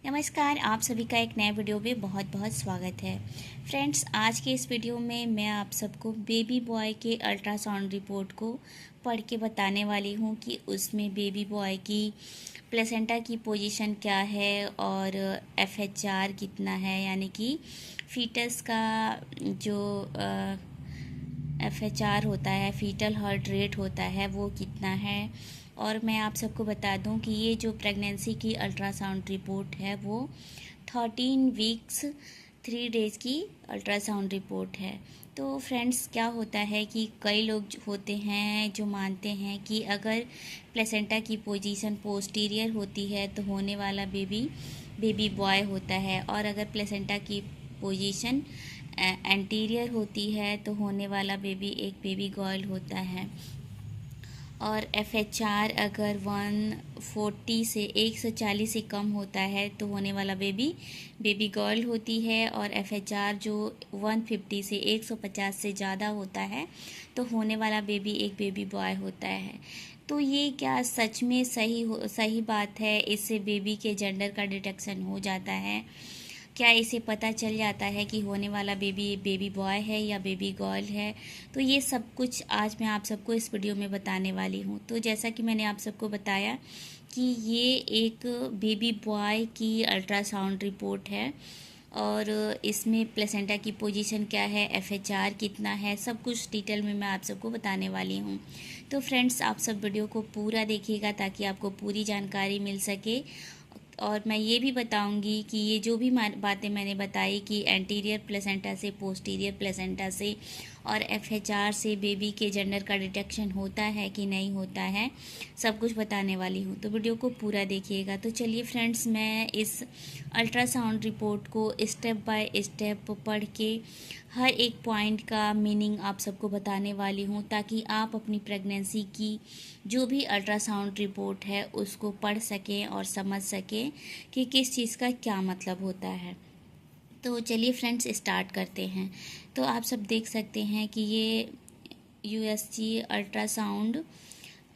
नमस्कार, आप सभी का एक नए वीडियो में बहुत बहुत स्वागत है। फ्रेंड्स, आज के इस वीडियो में मैं आप सबको बेबी बॉय के अल्ट्रासाउंड रिपोर्ट को पढ़ के बताने वाली हूँ कि उसमें बेबी बॉय की प्लेसेंटा की पोजीशन क्या है और FHR कितना है, यानी कि फीटस का जो FHR होता है, फीटल हार्ट रेट होता है, वो कितना है। और मैं आप सबको बता दूं कि ये जो प्रेगनेंसी की अल्ट्रासाउंड रिपोर्ट है वो 13 वीक्स 3 डेज़ की अल्ट्रासाउंड रिपोर्ट है। तो फ्रेंड्स, क्या होता है कि कई लोग होते हैं जो मानते हैं कि अगर प्लेसेंटा की पोजीशन पोस्टीरियर होती है तो होने वाला बेबी बेबी बॉय होता है, और अगर प्लेसेंटा की पोजीशन एंटीरियर होती है तो होने वाला बेबी एक बेबी गर्ल होता है। और FHR अगर 140 से 140 से कम होता है तो होने वाला बेबी बेबी गर्ल होती है, और FHR जो 150 से 150 से ज़्यादा होता है तो होने वाला बेबी एक बेबी बॉय होता है। तो ये क्या सच में सही बात है? इससे बेबी के जेंडर का डिटेक्शन हो जाता है? क्या इसे पता चल जाता है कि होने वाला बेबी बेबी बॉय है या बेबी गर्ल है? तो ये सब कुछ आज मैं आप सबको इस वीडियो में बताने वाली हूँ। तो जैसा कि मैंने आप सबको बताया कि ये एक बेबी बॉय की अल्ट्रासाउंड रिपोर्ट है, और इसमें प्लेसेंटा की पोजीशन क्या है, FHR कितना है, सब कुछ डिटेल में मैं आप सबको बताने वाली हूँ। तो फ्रेंड्स, आप सब वीडियो को पूरा देखिएगा ताकि आपको पूरी जानकारी मिल सके। और मैं ये भी बताऊंगी कि ये जो भी बातें मैंने बताई कि एंटीरियर प्लेसेंटा से पोस्टीरियर प्लेसेंटा से और FHR से बेबी के जेंडर का डिटेक्शन होता है कि नहीं होता है, सब कुछ बताने वाली हूँ। तो वीडियो को पूरा देखिएगा। तो चलिए फ्रेंड्स, मैं इस अल्ट्रासाउंड रिपोर्ट को स्टेप बाय स्टेप पढ़ के हर एक पॉइंट का मीनिंग आप सबको बताने वाली हूँ, ताकि आप अपनी प्रेगनेंसी की जो भी अल्ट्रासाउंड रिपोर्ट है उसको पढ़ सकें और समझ सकें कि किस चीज़ का क्या मतलब होता है। तो चलिए फ्रेंड्स, स्टार्ट करते हैं। तो आप सब देख सकते हैं कि ये USG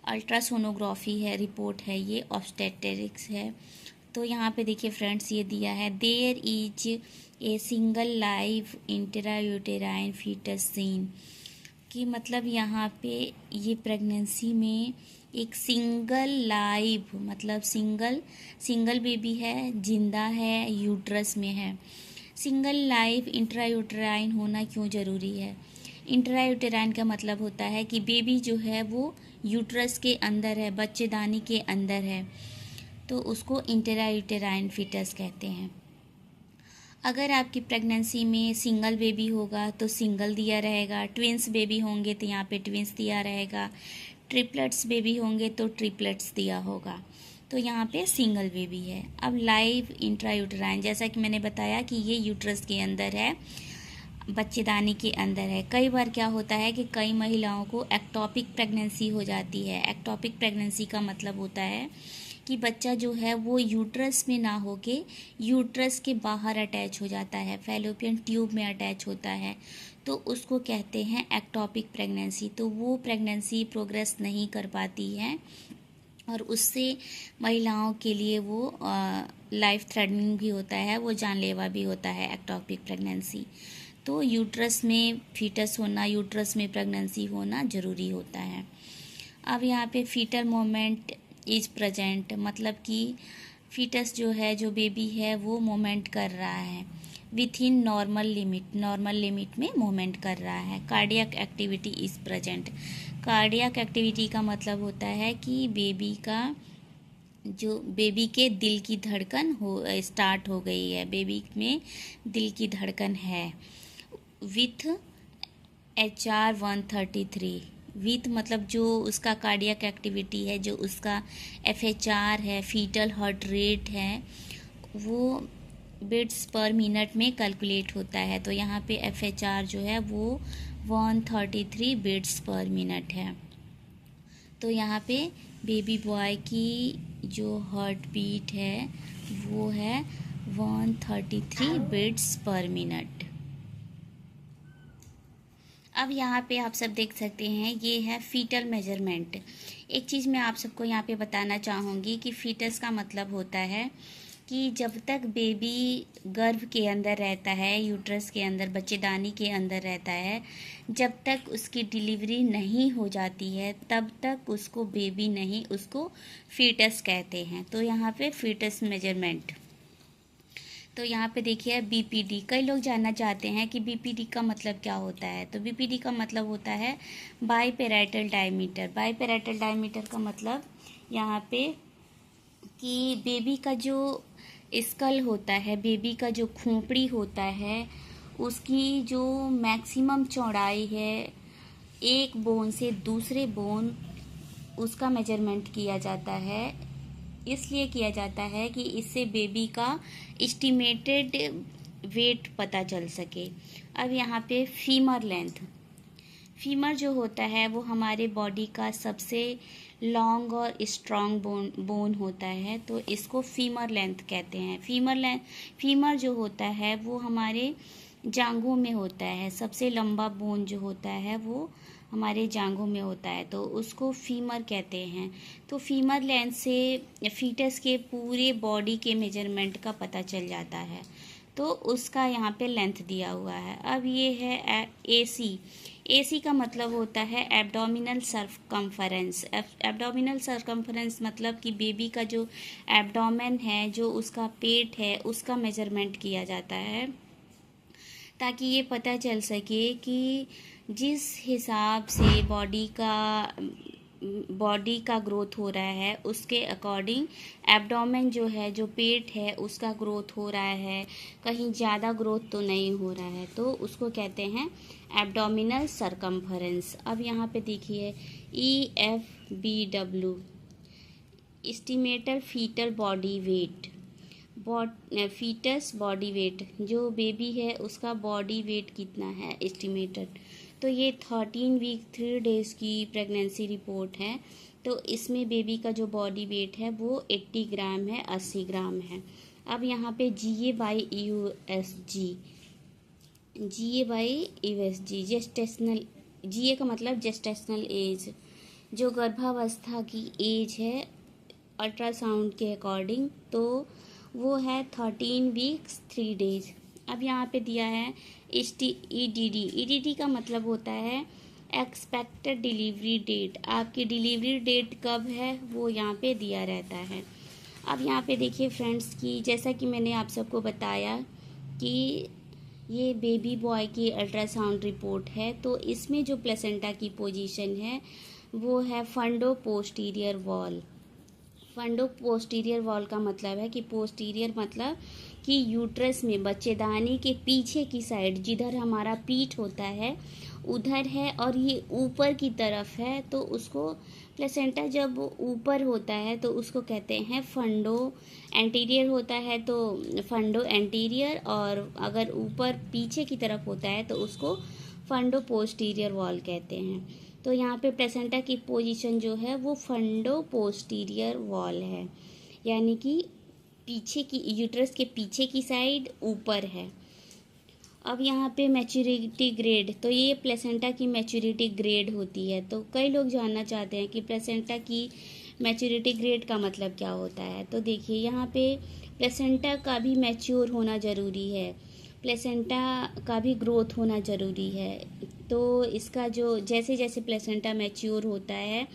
अल्ट्रासोनोग्राफी है, रिपोर्ट है, ये ऑब्स्टेट्रिक्स है। तो यहाँ पे देखिए फ्रेंड्स, ये दिया है there is a single live intrauterine fetus seen, कि मतलब यहाँ पे ये प्रेगनेंसी में एक सिंगल लाइव मतलब सिंगल बेबी है, जिंदा है, यूट्रस में है। सिंगल लाइव इंट्रायूटेराइन होना क्यों ज़रूरी है? इंट्रायूटेराइन का मतलब होता है कि बेबी जो है वो यूट्रस के अंदर है, बच्चेदानी के अंदर है, तो उसको इंट्रायूटेराइन फीटस कहते हैं। अगर आपकी प्रेगनेंसी में सिंगल बेबी होगा तो सिंगल दिया रहेगा, ट्विंस बेबी होंगे तो यहाँ पे ट्विंस दिया रहेगा, ट्रिपलेट्स बेबी होंगे तो ट्रिपलेट्स दिया होगा। तो यहाँ पे सिंगल बेबी है। अब लाइव इंट्रायूटेराइन, जैसा कि मैंने बताया कि ये यूट्रस के अंदर है, बच्चेदानी के अंदर है। कई बार क्या होता है कि कई महिलाओं को एक्टोपिक प्रेगनेंसी हो जाती है। एक्टोपिक प्रेगनेंसी का मतलब होता है कि बच्चा जो है वो यूट्रस में ना होके यूट्रस के बाहर अटैच हो जाता है, फैलोपियन ट्यूब में अटैच होता है, तो उसको कहते हैं एक्टोपिक प्रेगनेंसी। तो वो प्रेगनेंसी प्रोग्रेस नहीं कर पाती है और उससे महिलाओं के लिए वो लाइफ थ्रेटनिंग भी होता है, वो जानलेवा भी होता है एक्टोपिक प्रेगनेंसी। तो यूट्रस में फीटस होना, यूट्रस में प्रेगनेंसी होना ज़रूरी होता है। अब यहाँ पे फीटल मोमेंट इज प्रेजेंट, मतलब कि फीटस जो है, जो बेबी है, वो मोमेंट कर रहा है विथ इन नॉर्मल लिमिट में मोमेंट कर रहा है। Cardiac activity is present. Cardiac activity का मतलब होता है कि बेबी के दिल की धड़कन स्टार्ट हो गई है, बेबी में दिल की धड़कन है। विथ HR 133, विथ मतलब जो उसका कार्डियक एक्टिविटी है, जो उसका FHR है, फीटल हार्ट रेट है, वो बीट्स पर मिनट में कैलकुलेट होता है। तो यहाँ पे FHR जो है वो 133 बीट्स पर मिनट है। तो यहाँ पे बेबी बॉय की जो हार्ट बीट है वो है 133 बीट्स पर मिनट। अब यहाँ पे आप सब देख सकते हैं, ये है फीटल मेजरमेंट। एक चीज़ मैं आप सबको यहाँ पे बताना चाहूँगी कि फीटस का मतलब होता है कि जब तक बेबी गर्भ के अंदर रहता है, यूट्रस के अंदर, बच्चेदानी के अंदर रहता है, जब तक उसकी डिलीवरी नहीं हो जाती है तब तक उसको बेबी नहीं, उसको फीटस कहते हैं। तो यहाँ पे फीटस मेजरमेंट, तो यहाँ पे देखिए बीपीडी। कई लोग जानना चाहते हैं कि बीपीडी का मतलब क्या होता है। तो बीपीडी का मतलब होता है बाईपेराइटल डायमीटर। बाईपेराइटल डायमीटर का मतलब यहाँ पे कि बेबी का जो स्कल होता है, बेबी का जो खोपड़ी होता है, उसकी जो मैक्सिमम चौड़ाई है एक बोन से दूसरे बोन, उसका मेजरमेंट किया जाता है। इसलिए किया जाता है कि इससे बेबी का एस्टिमेटेड वेट पता चल सके। अब यहाँ पे फीमर लेंथ, फीमर जो होता है वो हमारे बॉडी का सबसे लॉन्ग और स्ट्रॉन्ग बोन होता है, तो इसको फीमर लेंथ कहते हैं। फीमर जो होता है वो हमारे जांघों में होता है, सबसे लंबा बोन जो होता है वो हमारे जांघों में होता है, तो उसको फीमर कहते हैं। तो फीमर लेंथ से फीटस के पूरे बॉडी के मेजरमेंट का पता चल जाता है, तो उसका यहाँ पे लेंथ दिया हुआ है। अब ये है एसी। एसी का मतलब होता है एब्डोमिनल सर्कम्फरेंस। एब्डोमिनल सर्कम्फरेंस मतलब कि बेबी का जो एब्डोमेन है, जो उसका पेट है, उसका मेजरमेंट किया जाता है, ताकि ये पता चल सके कि जिस हिसाब से बॉडी का ग्रोथ हो रहा है उसके अकॉर्डिंग एब्डोमेन जो है, जो पेट है, उसका ग्रोथ हो रहा है, कहीं ज़्यादा ग्रोथ तो नहीं हो रहा है, तो उसको कहते हैं एब्डोमिनल सर्कम्फरेंस। अब यहाँ पे देखिए EFBW, estimated fetal body weight. Fetus body weight, जो बेबी है उसका बॉडी वेट कितना है एस्टिमेटेड। तो ये 13 वीक 3 डेज़ की प्रेगनेंसी रिपोर्ट है। तो इसमें बेबी का जो बॉडी वेट है वो 80 ग्राम है, 80 ग्राम है। अब यहाँ पे GA/USG, GA/USG जेस्टेशनल, GA का मतलब जेस्टेशनल एज, जो गर्भावस्था की एज है अल्ट्रासाउंड के अकॉर्डिंग, तो वो है 13 वीक्स 3 डेज। अब यहाँ पे दिया है EDD। EDD का मतलब होता है एक्सपेक्टेड डिलीवरी डेट। आपकी डिलीवरी डेट कब है वो यहाँ पे दिया रहता है। अब यहाँ पे देखिए फ्रेंड्स कि जैसा कि मैंने आप सबको बताया कि ये बेबी बॉय की अल्ट्रासाउंड रिपोर्ट है, तो इसमें जो प्लेसेंटा की पोजीशन है वो है फंडो पोस्टीरियर वॉल। फंडो पोस्टीरियर वॉल का मतलब है कि पोस्टीरियर मतलब कि यूट्रस में बच्चेदानी के पीछे की साइड, जिधर हमारा पीठ होता है उधर है, और ये ऊपर की तरफ है, तो उसको प्लेसेंटा जब ऊपर होता है तो उसको कहते हैं फंडो। एंटीरियर होता है तो फंडो एंटीरियर, और अगर ऊपर पीछे की तरफ होता है तो उसको फंडो पोस्टीरियर वॉल कहते हैं। तो यहाँ पे प्लेसेंटा की पोजीशन जो है वो फंडो पोस्टीरियर वॉल है, यानी कि पीछे की, यूट्रस के पीछे की साइड ऊपर है। अब यहाँ पे मैच्योरिटी ग्रेड, तो ये प्लेसेंटा की मैच्योरिटी ग्रेड होती है। तो कई लोग जानना चाहते हैं कि प्लेसेंटा की मैच्योरिटी ग्रेड का मतलब क्या होता है। तो देखिए यहाँ पे प्लेसेंटा का भी मैच्योर होना ज़रूरी है, प्लेसेंटा का भी ग्रोथ होना ज़रूरी है। तो इसका जो जैसे जैसे प्लेसेंटा मैच्योर होता है,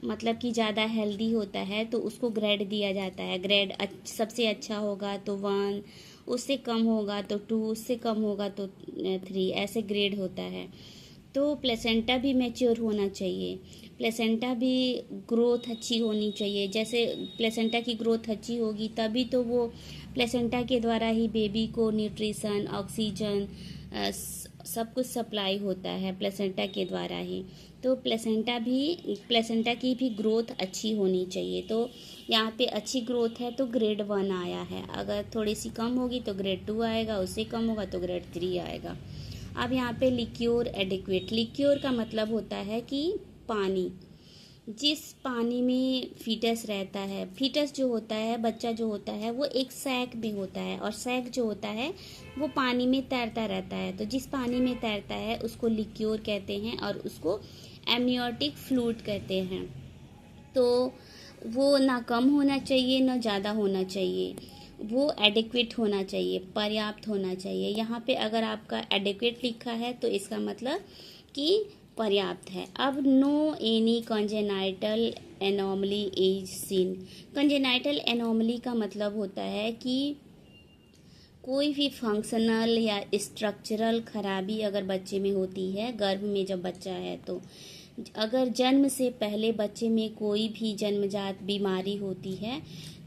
मतलब कि ज़्यादा हेल्दी होता है, तो उसको ग्रेड दिया जाता है। ग्रेड सबसे अच्छा होगा तो 1, उससे कम होगा तो 2, उससे कम होगा तो 3, ऐसे ग्रेड होता है। तो प्लेसेंटा भी मैच्योर होना चाहिए, प्लेसेंटा भी ग्रोथ अच्छी होनी चाहिए। जैसे प्लेसेंटा की ग्रोथ अच्छी होगी तभी तो वो प्लेसेंटा के द्वारा ही बेबी को न्यूट्रिशन, ऑक्सीजन, सब कुछ सप्लाई होता है प्लेसेंटा के द्वारा ही। तो प्लेसेंटा की भी ग्रोथ अच्छी होनी चाहिए। तो यहाँ पे अच्छी ग्रोथ है तो ग्रेड 1 आया है, अगर थोड़ी सी कम होगी तो ग्रेड 2 आएगा, उससे कम होगा तो ग्रेड 3 आएगा। अब यहाँ पे लिक्योर एडिक्वेट, लिक्योर का मतलब होता है कि पानी, जिस पानी में फीटस रहता है, फीटस जो होता है, बच्चा जो होता है वो एक सैक में होता है, और सैक जो होता है वो पानी में तैरता रहता है। तो जिस पानी में तैरता है उसको लिक्योर कहते हैं, और उसको एमनियोटिक फ्लूइड कहते हैं। तो वो ना कम होना चाहिए ना ज़्यादा होना चाहिए। वो एडिक्वेट होना चाहिए, पर्याप्त होना चाहिए। यहाँ पे अगर आपका एडिक्वेट लिखा है तो इसका मतलब कि पर्याप्त है। अब no any congenital anomaly is seen. Congenital anomaly का मतलब होता है कि कोई भी फंक्शनल या स्ट्रक्चरल खराबी अगर बच्चे में होती है, गर्भ में जब बच्चा है तो अगर जन्म से पहले बच्चे में कोई भी जन्मजात बीमारी होती है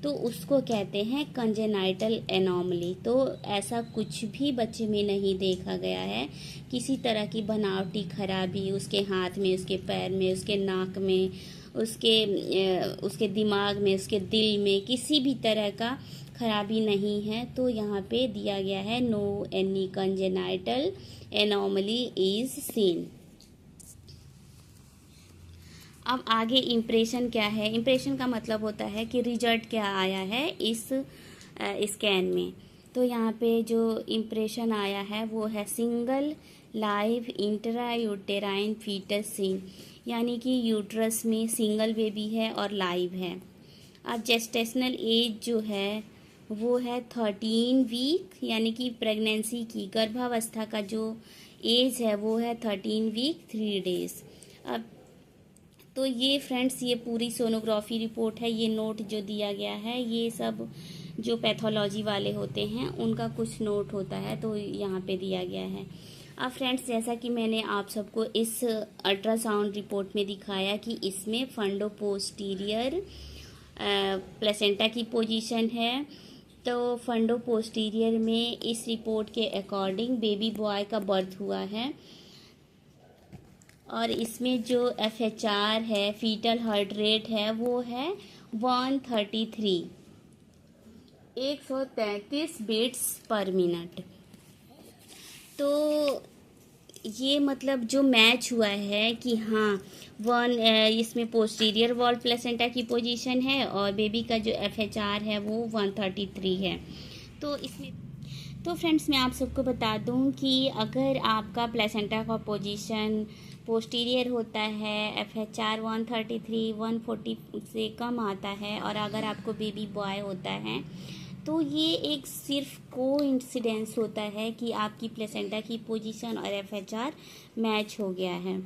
तो उसको कहते हैं कंजेनाइटल एनोमली। तो ऐसा कुछ भी बच्चे में नहीं देखा गया है, किसी तरह की बनावटी खराबी उसके हाथ में, उसके पैर में, उसके नाक में, उसके दिमाग में, उसके दिल में किसी भी तरह का खराबी नहीं है। तो यहाँ पे दिया गया है no any congenital anomaly is seen. अब आगे इम्प्रेशन क्या है? इम्प्रेशन का मतलब होता है कि रिजल्ट क्या आया है इस स्कैन में। तो यहाँ पे जो इम्प्रेशन आया है वो है single live intrauterine fetus seen, यानी कि यूट्रस में सिंगल बेबी है और लाइव है। अब जेस्टेशनल एज जो है वो है 13 वीक, यानी कि प्रेगनेंसी की गर्भावस्था का जो एज है वो है 13 वीक 3 डेज। अब तो ये फ्रेंड्स, ये पूरी सोनोग्राफी रिपोर्ट है। ये नोट जो दिया गया है ये सब जो पैथोलॉजी वाले होते हैं उनका कुछ नोट होता है, तो यहाँ पे दिया गया है। अब फ्रेंड्स, जैसा कि मैंने आप सबको इस अल्ट्रासाउंड रिपोर्ट में दिखाया कि इसमें फंडो पोस्टीरियर प्लेसेंटा की पोजीशन है। तो फंडो पोस्टीरियर में इस रिपोर्ट के अकॉर्डिंग बेबी बॉय का बर्थ हुआ है और इसमें जो FHR है, फीटल हार्ट रेट है, वो है 133 133 बीट्स पर मिनट। तो ये मतलब जो मैच हुआ है कि हाँ इसमें पोस्टीरियर वॉल प्लेसेंटा की पोजीशन है और बेबी का जो FHR है वो 133 है। तो इसमें तो फ्रेंड्स, मैं आप सबको बता दूं कि अगर आपका प्लेसेंटा का पोजीशन पोस्टीरियर होता है, FHR 133 140 से कम आता है और अगर आपको बेबी बॉय होता है तो ये एक सिर्फ कोइंसिडेंस होता है कि आपकी प्लेसेंटा की पोजीशन और FHR मैच हो गया है।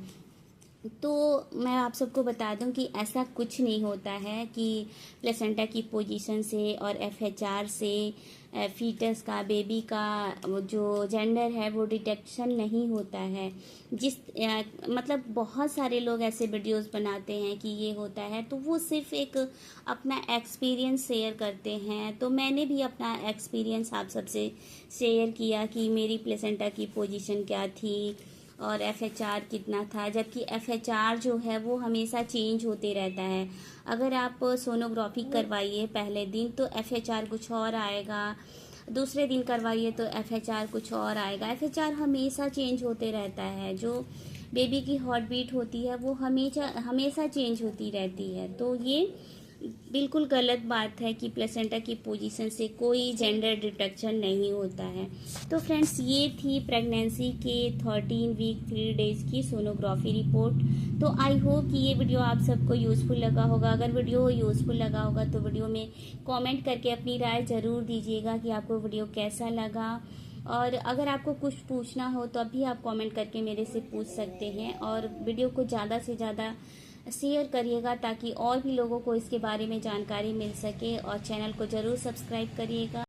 तो मैं आप सबको बता दूं कि ऐसा कुछ नहीं होता है कि प्लेसेंटा की पोजीशन से और FHR से फीटस का, बेबी का जो जेंडर है वो डिटेक्शन नहीं होता है। मतलब बहुत सारे लोग ऐसे वीडियोस बनाते हैं कि ये होता है, तो वो सिर्फ एक अपना एक्सपीरियंस शेयर करते हैं। तो मैंने भी अपना एक्सपीरियंस आप सबसे शेयर किया कि मेरी प्लेसेंटा की पोजीशन क्या थी और FHR कितना था, जबकि FHR जो है वो हमेशा चेंज होते रहता है। अगर आप सोनोग्राफी करवाइए पहले दिन तो FHR कुछ और आएगा, दूसरे दिन करवाइए तो FHR कुछ और आएगा। FHR हमेशा चेंज होते रहता है। जो बेबी की हार्ट बीट होती है वो हमेशा चेंज होती रहती है। तो ये बिल्कुल गलत बात है कि प्लेसेंटा की पोजीशन से कोई जेंडर डिटेक्शन नहीं होता है। तो फ्रेंड्स, ये थी प्रेगनेंसी के 13 वीक 3 डेज की सोनोग्राफी रिपोर्ट। तो आई होप कि ये वीडियो आप सबको यूज़फुल लगा होगा। अगर वीडियो यूज़फुल लगा होगा तो वीडियो में कमेंट करके अपनी राय ज़रूर दीजिएगा कि आपको वीडियो कैसा लगा। और अगर आपको कुछ पूछना हो तो अभी आप कमेंट करके मेरे से पूछ सकते हैं। और वीडियो को ज़्यादा से ज़्यादा शेयर करिएगा ताकि और भी लोगों को इसके बारे में जानकारी मिल सके। और चैनल को ज़रूर सब्सक्राइब करिएगा।